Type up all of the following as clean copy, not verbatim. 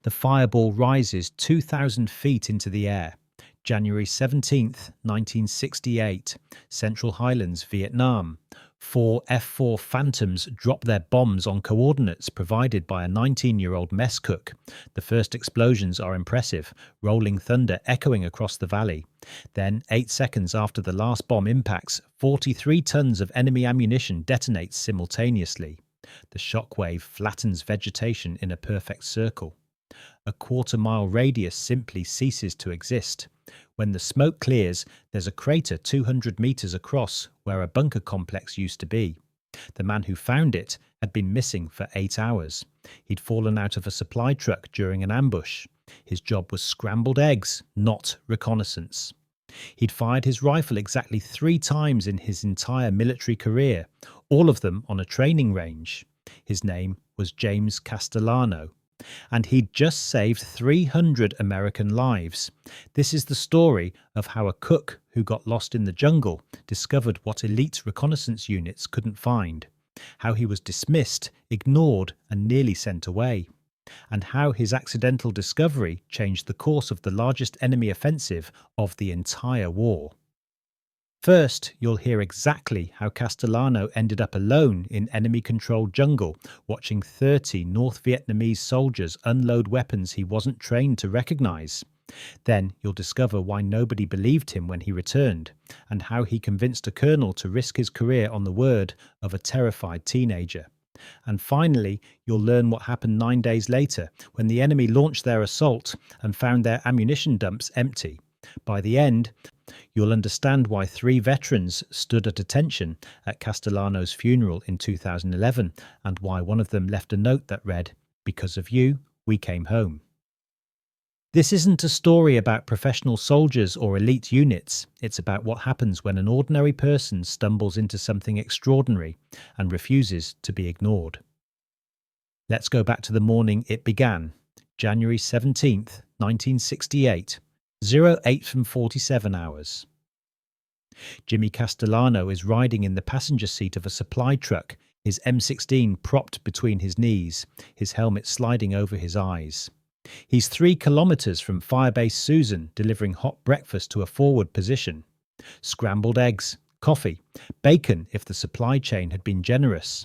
The fireball rises 2,000 feet into the air. January 17th, 1968, Central Highlands, Vietnam. Four F-4 Phantoms drop their bombs on coordinates provided by a 19-year-old mess cook. The first explosions are impressive, rolling thunder echoing across the valley. Then, 8 seconds after the last bomb impacts, 43 tons of enemy ammunition detonates simultaneously. The shockwave flattens vegetation in a perfect circle. A quarter-mile radius simply ceases to exist. When the smoke clears, there's a crater 200 meters across where a bunker complex used to be. The man who found it had been missing for 8 hours. He'd fallen out of a supply truck during an ambush. His job was scrambled eggs, not reconnaissance. He'd fired his rifle exactly 3 times in his entire military career, all of them on a training range. His name was James Castellano. And he'd just saved 300 American lives. This is the story of how a cook who got lost in the jungle discovered what elite reconnaissance units couldn't find, how he was dismissed, ignored, and nearly sent away, and how his accidental discovery changed the course of the largest enemy offensive of the entire war. First, you'll hear exactly how Castellano ended up alone in enemy-controlled jungle, watching 30 North Vietnamese soldiers unload weapons he wasn't trained to recognize. Then you'll discover why nobody believed him when he returned, and how he convinced a colonel to risk his career on the word of a terrified teenager. And finally, you'll learn what happened 9 days later, when the enemy launched their assault and found their ammunition dumps empty. By the end, you'll understand why 3 veterans stood at attention at Castellano's funeral in 2011, and why one of them left a note that read, "Because of you, we came home." This isn't a story about professional soldiers or elite units. It's about what happens when an ordinary person stumbles into something extraordinary and refuses to be ignored. Let's go back to the morning it began, January 17th, 1968. 08:47 hours. Jimmy Castellano is riding in the passenger seat of a supply truck, his M16 propped between his knees, his helmet sliding over his eyes. He's 3 kilometers from Firebase Susan, delivering hot breakfast to a forward position. Scrambled eggs, coffee, bacon if the supply chain had been generous.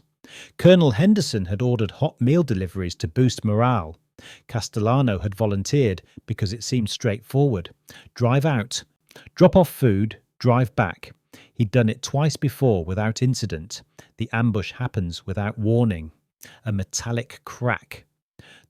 Colonel Henderson had ordered hot meal deliveries to boost morale. Castellano had volunteered because it seemed straightforward. Drive out, drop off food, drive back. He'd done it twice before without incident. The ambush happens without warning. A metallic crack.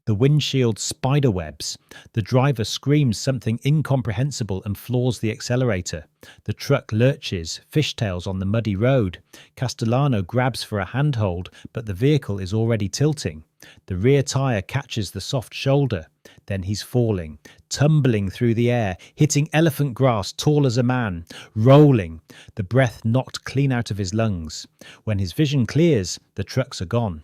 The windshield spiderwebs. The driver screams something incomprehensible and floors the accelerator. The truck lurches, fishtails on the muddy road. Castellano grabs for a handhold, but the vehicle is already tilting. The rear tyre catches the soft shoulder. Then he's falling, tumbling through the air, hitting elephant grass tall as a man, rolling, the breath knocked clean out of his lungs. When his vision clears, the trucks are gone.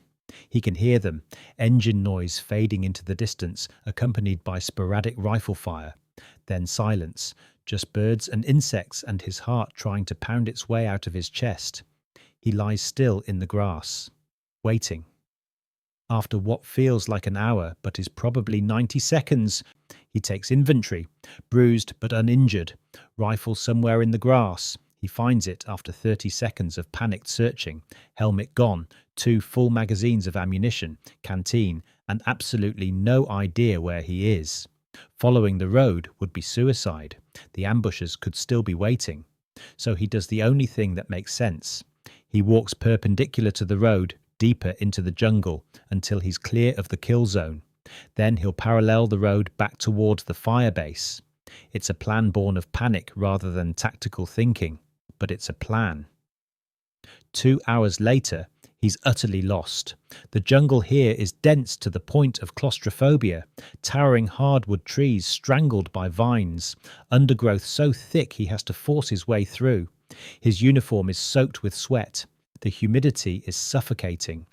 He can hear them, engine noise fading into the distance, accompanied by sporadic rifle fire. Then silence, just birds and insects and his heart trying to pound its way out of his chest. He lies still in the grass, waiting. After what feels like an hour but is probably 90 seconds, he takes inventory, bruised but uninjured, rifle somewhere in the grass. He finds it after 30 seconds of panicked searching, helmet gone, 2 full magazines of ammunition, canteen, and absolutely no idea where he is. Following the road would be suicide. The ambushers could still be waiting. So he does the only thing that makes sense. He walks perpendicular to the road, deeper into the jungle, until he's clear of the kill zone. Then he'll parallel the road back towards the firebase. It's a plan born of panic rather than tactical thinking, but it's a plan. 2 hours later, he's utterly lost. The jungle here is dense to the point of claustrophobia, towering hardwood trees strangled by vines, undergrowth so thick he has to force his way through. His uniform is soaked with sweat. The humidity is suffocating.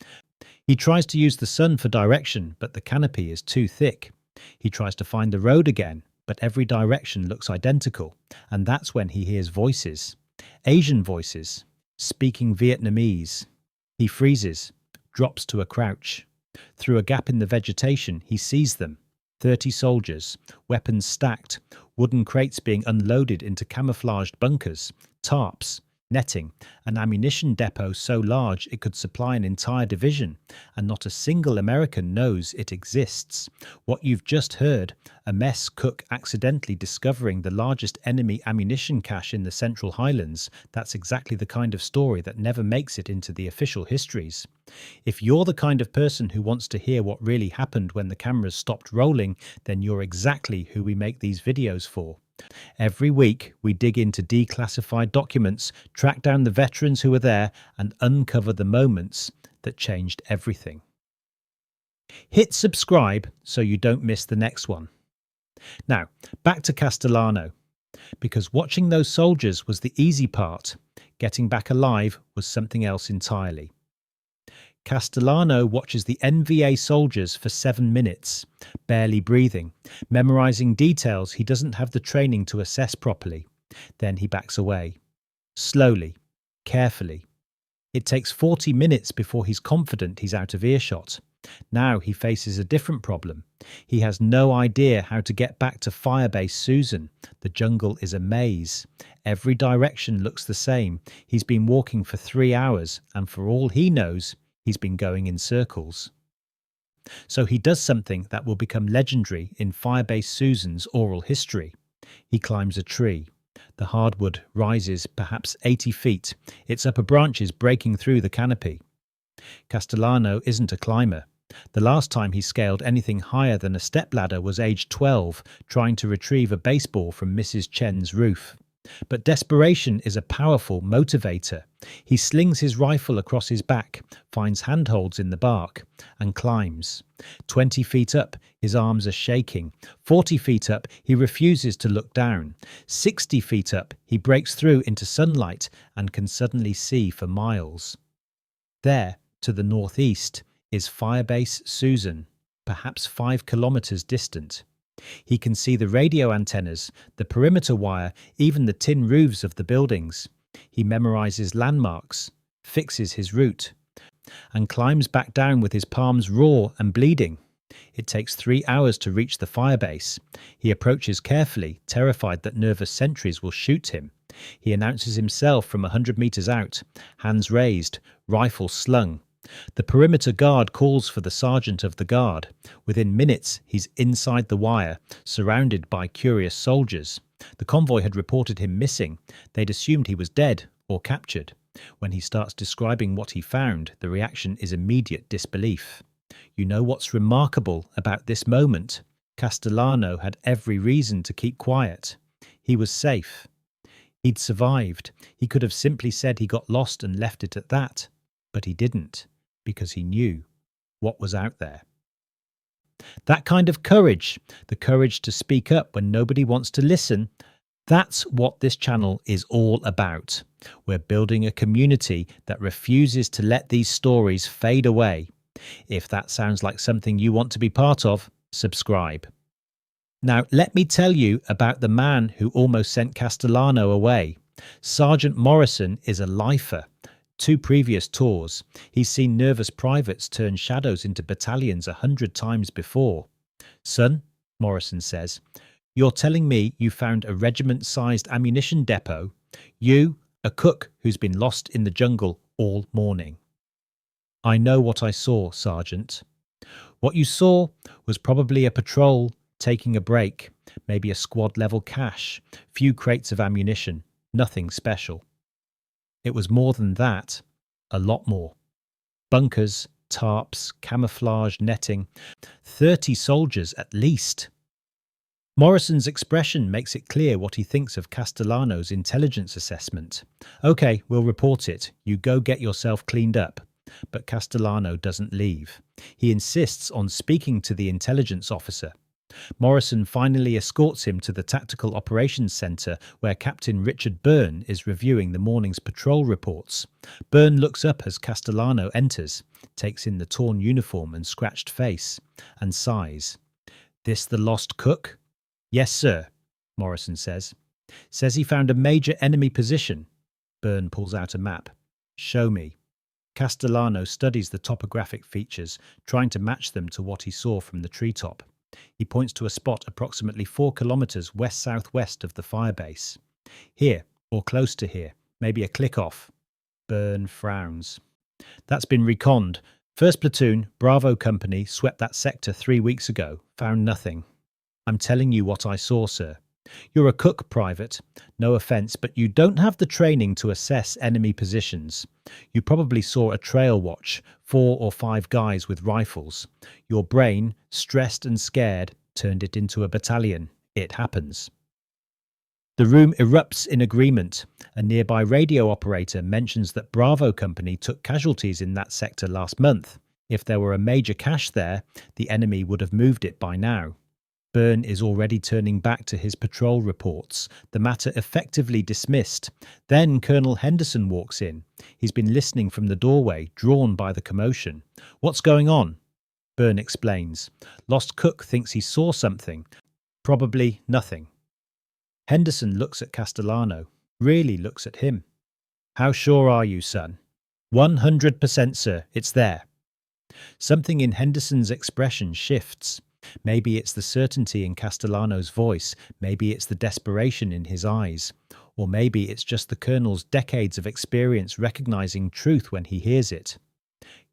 He tries to use the sun for direction, but the canopy is too thick. He tries to find the road again, but every direction looks identical, and that's when he hears voices. Asian voices, speaking Vietnamese. He freezes, drops to a crouch. Through a gap in the vegetation, he sees them. 30 soldiers, weapons stacked, wooden crates being unloaded into camouflaged bunkers, tarps, netting, an ammunition depot so large it could supply an entire division, and not a single American knows it exists. What you've just heard, a mess cook accidentally discovering the largest enemy ammunition cache in the Central Highlands, that's exactly the kind of story that never makes it into the official histories. If you're the kind of person who wants to hear what really happened when the cameras stopped rolling, then you're exactly who we make these videos for. Every week, we dig into declassified documents, track down the veterans who were there, and uncover the moments that changed everything. Hit subscribe so you don't miss the next one. Now, back to Castellano. Because watching those soldiers was the easy part, getting back alive was something else entirely. Castellano watches the NVA soldiers for 7 minutes, barely breathing, memorizing details he doesn't have the training to assess properly. Then he backs away. Slowly, carefully. It takes 40 minutes before he's confident he's out of earshot. Now he faces a different problem. He has no idea how to get back to Firebase Susan. The jungle is a maze. Every direction looks the same. He's been walking for 3 hours, and for all he knows, he's been going in circles. So he does something that will become legendary in Firebase Susan's oral history. He climbs a tree. The hardwood rises perhaps 80 feet, its upper branches breaking through the canopy. Castellano isn't a climber. The last time he scaled anything higher than a stepladder was age 12, trying to retrieve a baseball from Mrs. Chen's roof. But desperation is a powerful motivator. He slings his rifle across his back, finds handholds in the bark, and climbs. 20 feet up, his arms are shaking. 40 feet up, he refuses to look down. 60 feet up, he breaks through into sunlight and can suddenly see for miles. There, to the northeast, is Firebase Susan, perhaps 5 kilometers distant. He can see the radio antennas, the perimeter wire, even the tin roofs of the buildings. He memorizes landmarks, fixes his route, and climbs back down with his palms raw and bleeding. It takes 3 hours to reach the firebase. He approaches carefully, terrified that nervous sentries will shoot him. He announces himself from 100 meters out, hands raised, rifle slung. The perimeter guard calls for the sergeant of the guard. Within minutes, he's inside the wire, surrounded by curious soldiers. The convoy had reported him missing. They'd assumed he was dead or captured. When he starts describing what he found, the reaction is immediate disbelief. You know what's remarkable about this moment? Castellano had every reason to keep quiet. He was safe. He'd survived. He could have simply said he got lost and left it at that. But he didn't, because he knew what was out there. That kind of courage, the courage to speak up when nobody wants to listen, that's what this channel is all about. We're building a community that refuses to let these stories fade away. If that sounds like something you want to be part of, subscribe. Now, let me tell you about the man who almost sent Castellano away. Sergeant Morrison is a lifer. 2 previous tours, he's seen nervous privates turn shadows into battalions 100 times before. Son, Morrison says, you're telling me you found a regiment-sized ammunition depot? You, a cook who's been lost in the jungle all morning. I know what I saw, Sergeant. What you saw was probably a patrol taking a break, maybe a squad-level cache, few crates of ammunition, nothing special. It was more than that, a lot more. Bunkers, tarps, camouflage, netting, 30 soldiers at least. Morrison's expression makes it clear what he thinks of Castellano's intelligence assessment. Okay, we'll report it. You go get yourself cleaned up. But Castellano doesn't leave. He insists on speaking to the intelligence officer. Morrison finally escorts him to the Tactical Operations Centre where Captain Richard Byrne is reviewing the morning's patrol reports. Byrne looks up as Castellano enters, takes in the torn uniform and scratched face, and sighs. This the lost cook? Yes, sir, Morrison says. Says he found a major enemy position. Byrne pulls out a map. Show me. Castellano studies the topographic features, trying to match them to what he saw from the treetop. He points to a spot approximately 4 kilometers west-southwest of the firebase. Here, or close to here, maybe a click off. Byrne frowns. That's been reconned. 1st Platoon, Bravo Company, swept that sector 3 weeks ago. Found nothing. I'm telling you what I saw, sir. You're a cook, Private. No offence, but you don't have the training to assess enemy positions. You probably saw a trail watch, 4 or 5 guys with rifles. Your brain, stressed and scared, turned it into a battalion. It happens. The room erupts in agreement. A nearby radio operator mentions that Bravo Company took casualties in that sector last month. If there were a major cache there, the enemy would have moved it by now. Byrne is already turning back to his patrol reports, the matter effectively dismissed. Then Colonel Henderson walks in. He's been listening from the doorway, drawn by the commotion. What's going on? Byrne explains. Lost Cook thinks he saw something. Probably nothing. Henderson looks at Castellano, really looks at him. How sure are you, son? 100%, sir. It's there. Something in Henderson's expression shifts. Maybe it's the certainty in Castellano's voice, maybe it's the desperation in his eyes, or maybe it's just the Colonel's decades of experience recognizing truth when he hears it.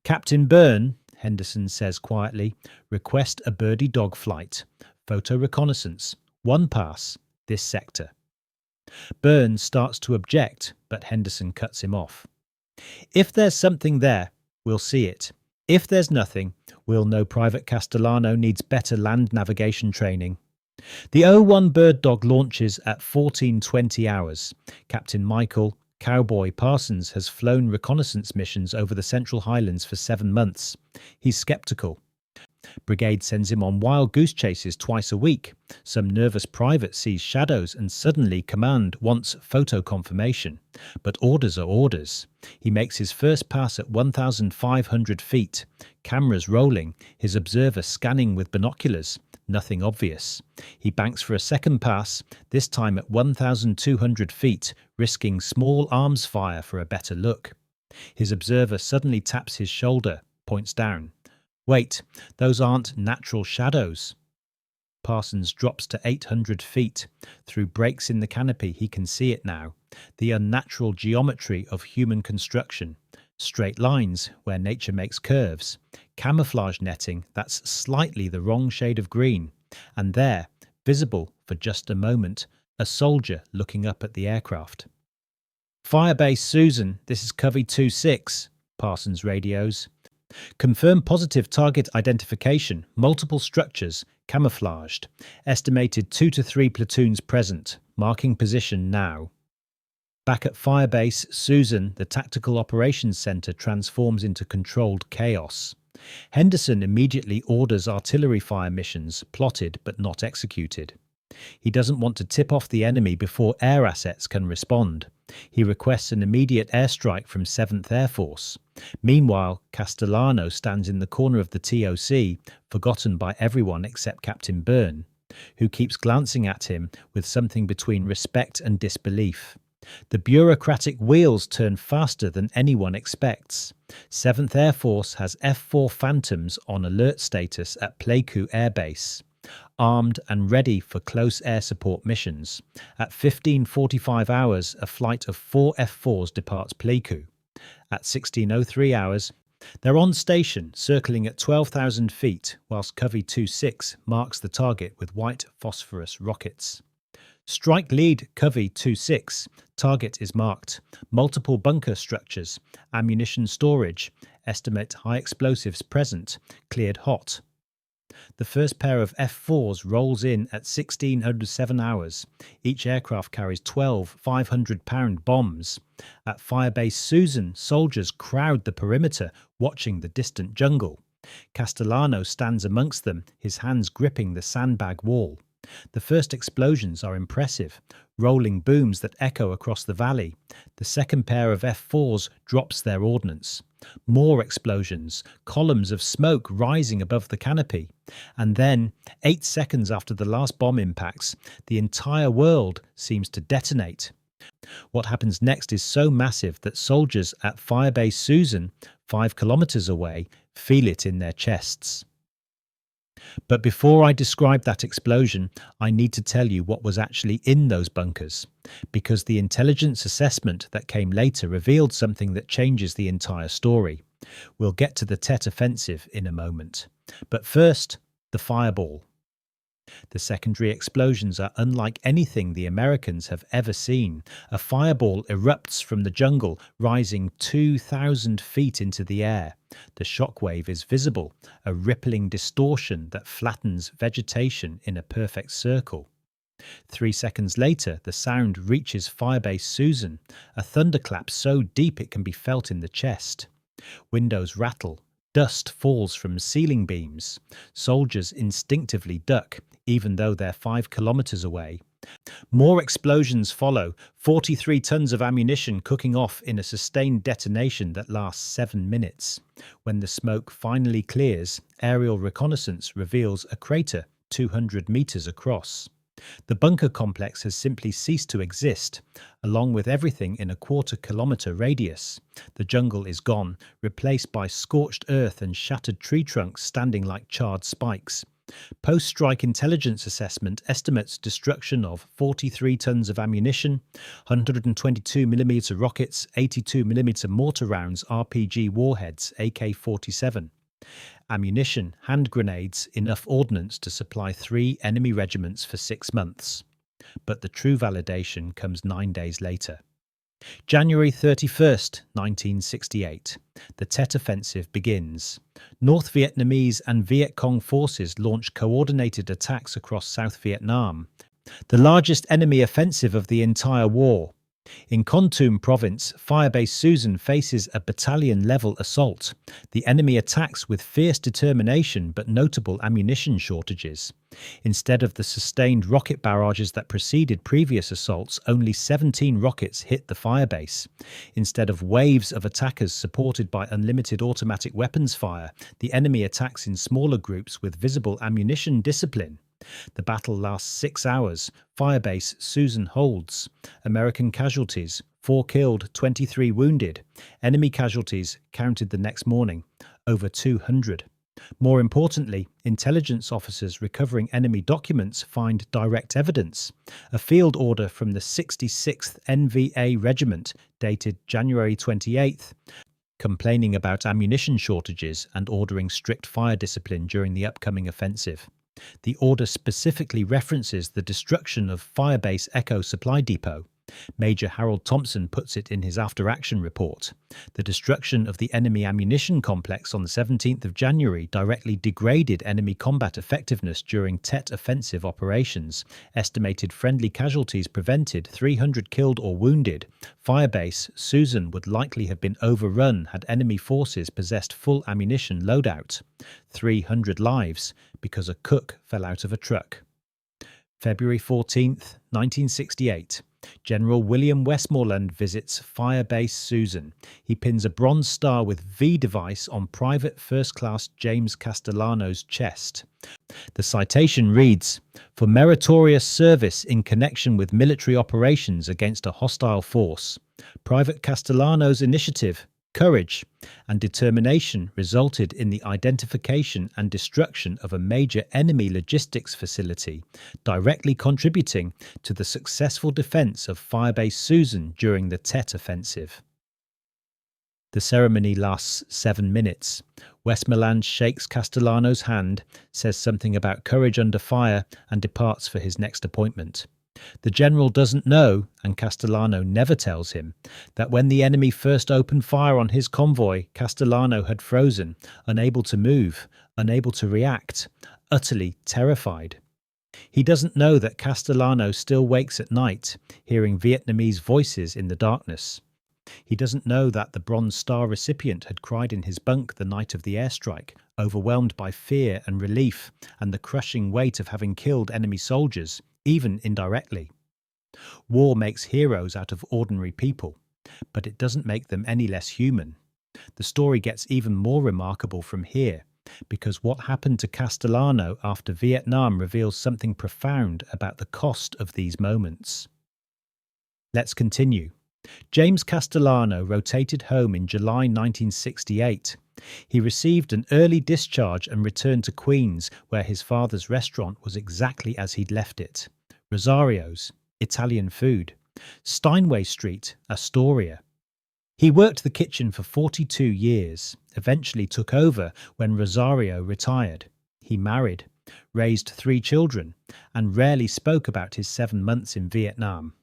Captain Byrne, Henderson says quietly, request a birdie dog flight. Photo reconnaissance. 1 pass. This sector. Byrne starts to object, but Henderson cuts him off. If there's something there, we'll see it. If there's nothing, we'll know Private Castellano needs better land navigation training. The 01 Bird Dog launches at 14:20 hours. Captain Michael Cowboy Parsons has flown reconnaissance missions over the Central Highlands for 7 months. He's sceptical. Brigade sends him on wild goose chases twice a week. Some nervous private sees shadows and suddenly command wants photo confirmation. But orders are orders. He makes his first pass at 1,500 feet. Cameras rolling, his observer scanning with binoculars. Nothing obvious. He banks for a second pass, this time at 1,200 feet, risking small arms fire for a better look. His observer suddenly taps his shoulder, points down. Wait, those aren't natural shadows. Parsons drops to 800 feet. Through breaks in the canopy, he can see it now. The unnatural geometry of human construction. Straight lines where nature makes curves. Camouflage netting that's slightly the wrong shade of green. And there, visible for just a moment, a soldier looking up at the aircraft. Firebase Susan, this is Covey 2-6, Parsons radios. Confirm positive target identification, multiple structures, camouflaged. Estimated 2 to 3 platoons present, marking position now. Back at Firebase Susan, the Tactical Operations Centre transforms into controlled chaos. Henderson immediately orders artillery fire missions, plotted but not executed. He doesn't want to tip off the enemy before air assets can respond. He requests an immediate airstrike from 7th Air Force. Meanwhile, Castellano stands in the corner of the TOC, forgotten by everyone except Captain Byrne, who keeps glancing at him with something between respect and disbelief. The bureaucratic wheels turn faster than anyone expects. 7th Air Force has F-4 Phantoms on alert status at Pleiku Air Base, armed and ready for close air support missions. At 15:45 hours, a flight of 4 F-4s departs Pleiku. At 16:03 hours, they're on station, circling at 12,000 feet, whilst Covey 2-6 marks the target with white phosphorus rockets. Strike lead Covey 2-6. Target is marked. Multiple bunker structures. Ammunition storage. Estimate high explosives present. Cleared hot. The first pair of F-4s rolls in at 16:07 hours. Each aircraft carries 12 500-pound bombs. At Firebase Susan, soldiers crowd the perimeter, watching the distant jungle. Castellano stands amongst them, his hands gripping the sandbag wall. The first explosions are impressive, rolling booms that echo across the valley. The second pair of F-4s drops their ordnance. More explosions, columns of smoke rising above the canopy. And then, 8 seconds after the last bomb impacts, the entire world seems to detonate. What happens next is so massive that soldiers at Firebase Susan, 5 kilometers away, feel it in their chests. But before I describe that explosion, I need to tell you what was actually in those bunkers, because the intelligence assessment that came later revealed something that changes the entire story. We'll get to the Tet Offensive in a moment. But first, the fireball. The secondary explosions are unlike anything the Americans have ever seen. A fireball erupts from the jungle, rising 2,000 feet into the air. The shockwave is visible, a rippling distortion that flattens vegetation in a perfect circle. 3 seconds later, the sound reaches Firebase Susan, a thunderclap so deep it can be felt in the chest. Windows rattle. Dust falls from ceiling beams. Soldiers instinctively duck, even though they're 5 kilometers away. More explosions follow, 43 tons of ammunition cooking off in a sustained detonation that lasts 7 minutes. When the smoke finally clears, aerial reconnaissance reveals a crater 200 meters across. The bunker complex has simply ceased to exist, along with everything in a quarter-kilometre radius. The jungle is gone, replaced by scorched earth and shattered tree trunks standing like charred spikes. Post-strike intelligence assessment estimates destruction of 43 tons of ammunition, 122mm rockets, 82mm mortar rounds, RPG warheads, AK-47. Ammunition, hand grenades, enough ordnance to supply 3 enemy regiments for 6 months. But the true validation comes 9 days later. January 31st, 1968. The Tet Offensive begins. North Vietnamese and Viet Cong forces launch coordinated attacks across South Vietnam, the largest enemy offensive of the entire war. In Kon Tum province, Firebase Susan faces a battalion-level assault. The enemy attacks with fierce determination but notable ammunition shortages. Instead of the sustained rocket barrages that preceded previous assaults, only 17 rockets hit the firebase. Instead of waves of attackers supported by unlimited automatic weapons fire, the enemy attacks in smaller groups with visible ammunition discipline. The battle lasts 6 hours. Firebase Susan holds. American casualties: 4 killed, 23 wounded. Enemy casualties, counted the next morning, over 200. More importantly, intelligence officers recovering enemy documents find direct evidence. A field order from the 66th NVA Regiment, dated January 28th, complaining about ammunition shortages and ordering strict fire discipline during the upcoming offensive. The order specifically references the destruction of Firebase Echo Supply Depot. Major Harold Thompson puts it in his after-action report. The destruction of the enemy ammunition complex on the 17th of January directly degraded enemy combat effectiveness during Tet Offensive operations. Estimated friendly casualties prevented 300 killed or wounded. Firebase Susan would likely have been overrun had enemy forces possessed full ammunition loadout. 300 lives because a cook fell out of a truck. February 14th, 1968. General William Westmoreland visits Firebase Susan. He pins a bronze star with V device on Private First Class James Castellano's chest. The citation reads, "For meritorious service in connection with military operations against a hostile force, Private Castellano's initiative, courage, and determination resulted in the identification and destruction of a major enemy logistics facility, directly contributing to the successful defense of Firebase Susan during the Tet Offensive." The ceremony lasts 7 minutes. Westmoreland shakes Castellano's hand, says something about courage under fire, and departs for his next appointment. The general doesn't know, and Castellano never tells him, that when the enemy first opened fire on his convoy, Castellano had frozen, unable to move, unable to react, utterly terrified. He doesn't know that Castellano still wakes at night, hearing Vietnamese voices in the darkness. He doesn't know that the Bronze Star recipient had cried in his bunk the night of the airstrike, overwhelmed by fear and relief and the crushing weight of having killed enemy soldiers, even indirectly. War makes heroes out of ordinary people, but it doesn't make them any less human. The story gets even more remarkable from here, because what happened to Castellano after Vietnam reveals something profound about the cost of these moments. Let's continue. James Castellano rotated home in July 1968. He received an early discharge and returned to Queens, where his father's restaurant was exactly as he'd left it. Rosario's, Italian food. Steinway Street, Astoria. He worked the kitchen for 42 years, eventually took over when Rosario retired. He married, raised 3 children, and rarely spoke about his 7 months in Vietnam.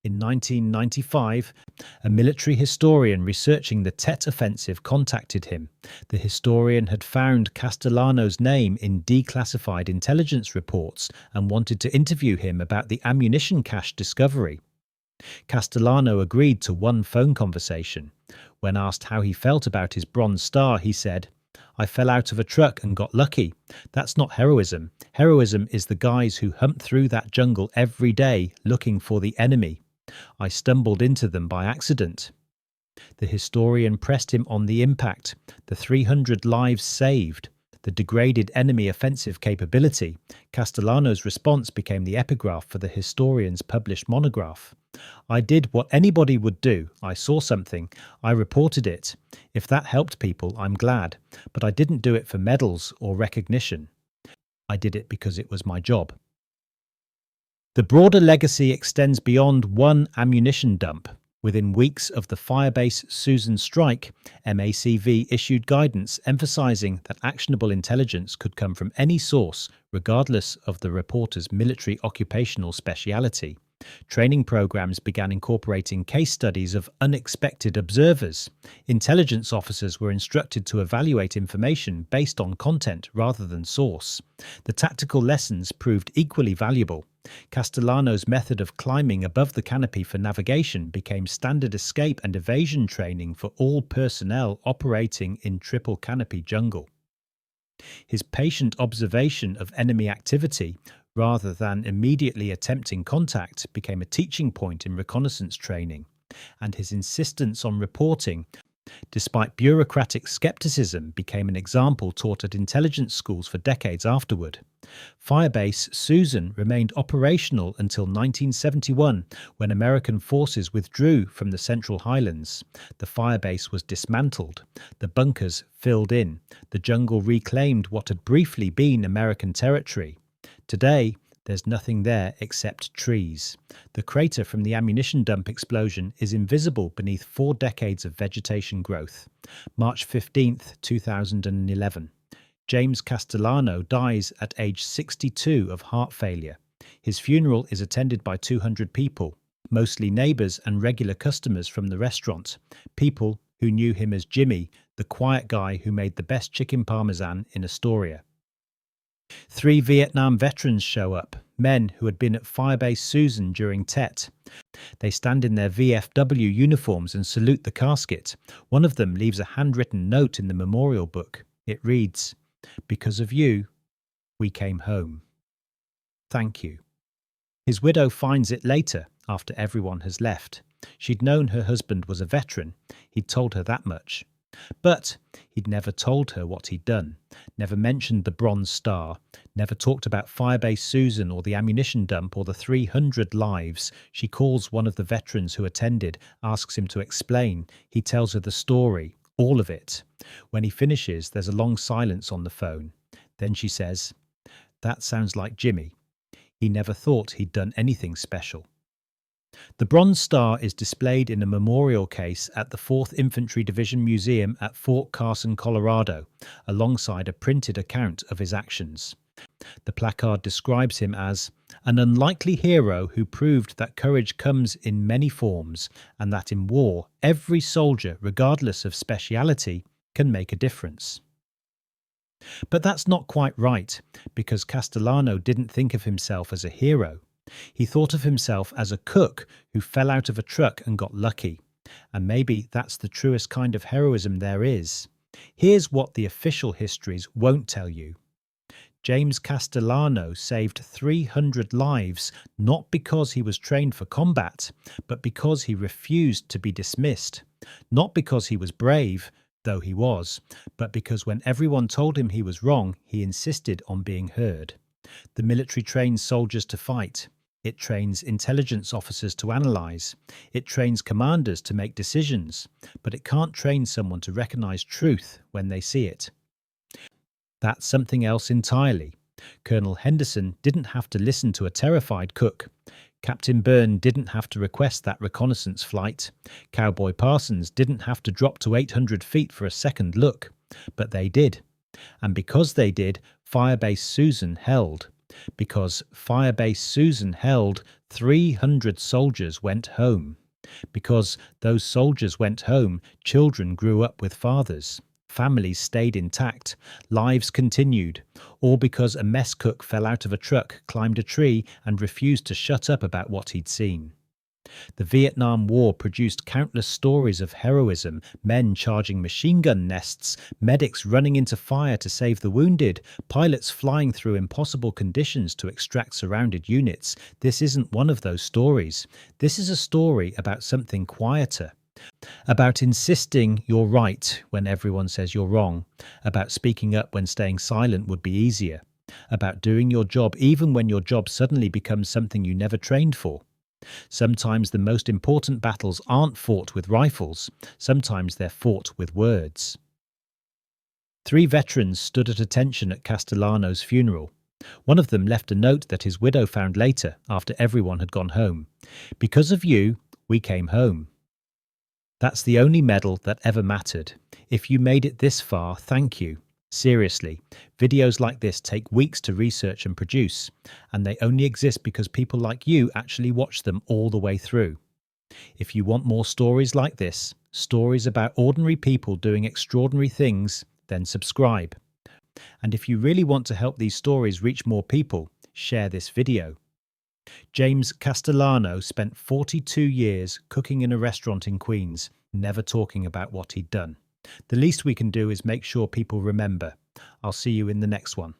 In 1995, a military historian researching the Tet Offensive contacted him. The historian had found Castellano's name in declassified intelligence reports and wanted to interview him about the ammunition cache discovery. Castellano agreed to one phone conversation. When asked how he felt about his Bronze Star, he said, "I fell out of a truck and got lucky. That's not heroism. Heroism is the guys who hump through that jungle every day looking for the enemy. I stumbled into them by accident." The historian pressed him on the impact, the 300 lives saved, the degraded enemy offensive capability. Castellano's response became the epigraph for the historian's published monograph. "I did what anybody would do. I saw something. I reported it. If that helped people, I'm glad. But I didn't do it for medals or recognition. I did it because it was my job." The broader legacy extends beyond one ammunition dump. Within weeks of the Firebase Susan strike, MACV issued guidance emphasizing that actionable intelligence could come from any source, regardless of the reporter's military occupational speciality. Training programs began incorporating case studies of unexpected observers. Intelligence officers were instructed to evaluate information based on content rather than source. The tactical lessons proved equally valuable. Castellano's method of climbing above the canopy for navigation became standard escape and evasion training for all personnel operating in triple canopy jungle. His patient observation of enemy activity, rather than immediately attempting contact, became a teaching point in reconnaissance training, and his insistence on reporting, despite bureaucratic skepticism, became an example taught at intelligence schools for decades afterward. Firebase Susan remained operational until 1971, when American forces withdrew from the Central Highlands. The firebase was dismantled, the bunkers filled in, the jungle reclaimed what had briefly been American territory. Today, there's nothing there except trees. The crater from the ammunition dump explosion is invisible beneath 4 decades of vegetation growth. March 15, 2011. James Castellano dies at age 62 of heart failure. His funeral is attended by 200 people, mostly neighbours and regular customers from the restaurant, people who knew him as Jimmy, the quiet guy who made the best chicken parmesan in Astoria. 3 Vietnam veterans show up, men who had been at Firebase Susan during Tet. They stand in their VFW uniforms and salute the casket. One of them leaves a handwritten note in the memorial book. It reads, "Because of you, we came home. Thank you." His widow finds it later, after everyone has left. She'd known her husband was a veteran. He'd told her that much. But he'd never told her what he'd done, never mentioned the Bronze Star, never talked about Firebase Susan or the ammunition dump or the 300 lives. She calls one of the veterans who attended, asks him to explain. He tells her the story, all of it. When he finishes, there's a long silence on the phone. Then she says, "That sounds like Jimmy. He never thought he'd done anything special." The Bronze Star is displayed in a memorial case at the 4th Infantry Division Museum at Fort Carson, Colorado, alongside a printed account of his actions. The placard describes him as an unlikely hero who proved that courage comes in many forms and that in war, every soldier, regardless of speciality, can make a difference. But that's not quite right, because Castellano didn't think of himself as a hero. He thought of himself as a cook who fell out of a truck and got lucky. And maybe that's the truest kind of heroism there is. Here's what the official histories won't tell you. James Castellano saved 300 lives, not because he was trained for combat, but because he refused to be dismissed. Not because he was brave, though he was, but because when everyone told him he was wrong, he insisted on being heard. The military trains soldiers to fight. It trains intelligence officers to analyse. It trains commanders to make decisions. But it can't train someone to recognise truth when they see it. That's something else entirely. Colonel Henderson didn't have to listen to a terrified cook. Captain Byrne didn't have to request that reconnaissance flight. Cowboy Parsons didn't have to drop to 800 feet for a second look. But they did. And because they did, Firebase Susan held. Because Firebase Susan held, 300 soldiers went home. Because those soldiers went home, children grew up with fathers. Families stayed intact. Lives continued. All because a mess cook fell out of a truck, climbed a tree, and refused to shut up about what he'd seen. The Vietnam War produced countless stories of heroism, men charging machine gun nests, medics running into fire to save the wounded, pilots flying through impossible conditions to extract surrounded units. This isn't one of those stories. This is a story about something quieter. About insisting you're right when everyone says you're wrong. About speaking up when staying silent would be easier. About doing your job even when your job suddenly becomes something you never trained for. Sometimes the most important battles aren't fought with rifles. Sometimes they're fought with words. 3 veterans stood at attention at Castellano's funeral. One of them left a note that his widow found later after everyone had gone home. "Because of you, we came home." That's the only medal that ever mattered. If you made it this far, thank you. Seriously, videos like this take weeks to research and produce, and they only exist because people like you actually watch them all the way through. If you want more stories like this, stories about ordinary people doing extraordinary things, then subscribe. And if you really want to help these stories reach more people, share this video. James Castellano spent 42 years cooking in a restaurant in Queens, never talking about what he'd done. The least we can do is make sure people remember. I'll see you in the next one.